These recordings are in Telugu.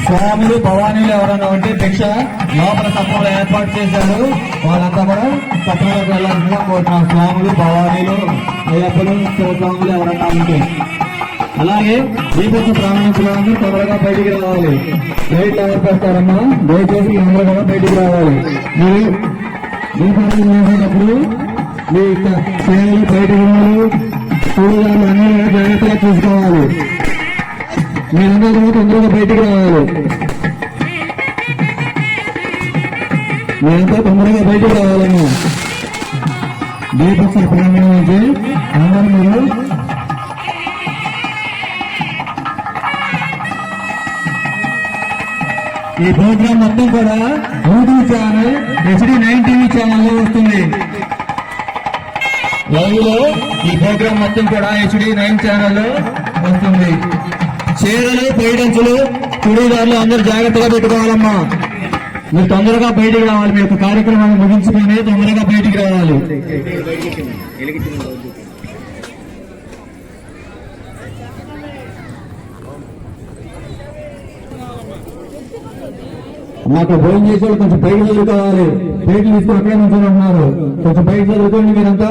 స్వాములు భవానీలు ఎవరైనా ఉంటే భిక్ష లోపల సత్రంలో ఏర్పాటు చేశారు. వాళ్ళంతా కూడా సత్రంలోకి వెళ్ళాల్సిందిగా కోరుతున్నాం. స్వాములు భవానీలు అయ్యప్పలు శివస్వాములు ఎవరైనా ఉంటే. అలాగే దీపోత్సవ ప్రారంభించడానికి తొందరగా బయటికి రావాలి. లైట్లు ఎవరు పెడతారమ్మా, దయచేసి అందరూ కూడా బయటికి రావాలి. మీరు దీపావళి చేసేటప్పుడు మీ శ్రేణులు బయటకు వాళ్ళు కూరగాయలు అన్ని జాగ్రత్తగా చూసుకోవాలి. మీరందరూ తొందరగా బయటికి రావాలి. మీరంతా తొందరగా బయటికి రావాలమ్మా. దీపోత్సవ ప్రారంభం నుంచి అందరూ మీరు ఈ ప్రోగ్రామ్ మొత్తం కూడా యూట్యూబ్ ఛానల్ HD9 TV ఛానల్లో వస్తుంది. లైవ్ లో ఈ ప్రోగ్రామ్ మొత్తం కూడా HD9 ఛానల్లో వస్తుంది. చీరలు పైడంచులు చుడీదారులు అందరూ జాగ్రత్తగా పెట్టుకోవాలమ్మా. మీరు తొందరగా బయటికి రావాలి. మీ యొక్క కార్యక్రమాన్ని ముగించుకొని తొందరగా బయటికి రావాలి. మాకు భోజనం చేసేవాళ్ళు కొంచెం బయట చదువుకోవాలి. బయటలు తీసుకుని అక్కడే నుంచి ఉంటున్నారు. కొంచెం బయట చదువుకోండి. మీరంతా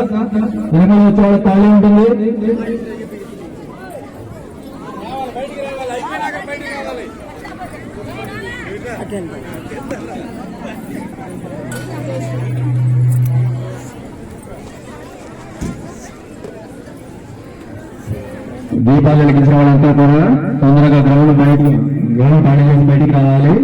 వెనకాల వచ్చే వాళ్ళకి ఖాళీ ఉంటుంది. దీపాలు వెలిగించిన వాళ్ళంతా కూడా తొందరగా గ్రౌండ్ ఖాళీ చేసి బయటికి రావాలి.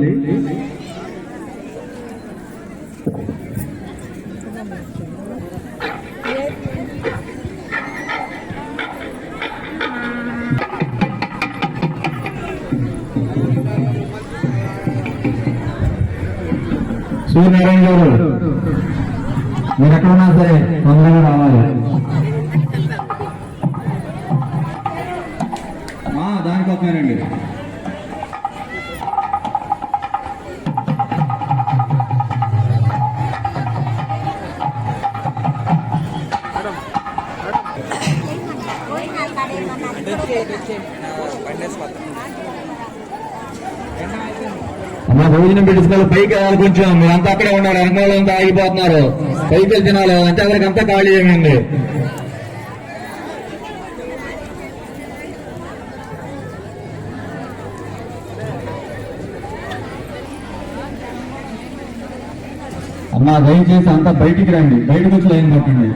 సూర్యనారాయణ గారు మీరు ఎక్కడున్నా సరే తొందరగా రావాలి. దానికి వస్తున్నారండి. అమ్మా భోజనం పెట్టించుకోవాలి. పైకి వెళ్ళాలి. కొంచెం మీరంతా అక్కడే ఉన్నారు. వెనకాలంతా ఆగిపోతున్నారు. పైకి వెళ్ళి తినాలి. అంటే అక్కడికి అంతా ఖాళీ ఏమైంది. అమ్మా దయచేసి అంతా బయటికి రండి. బయటకు వచ్చి లైన్ పట్టండి.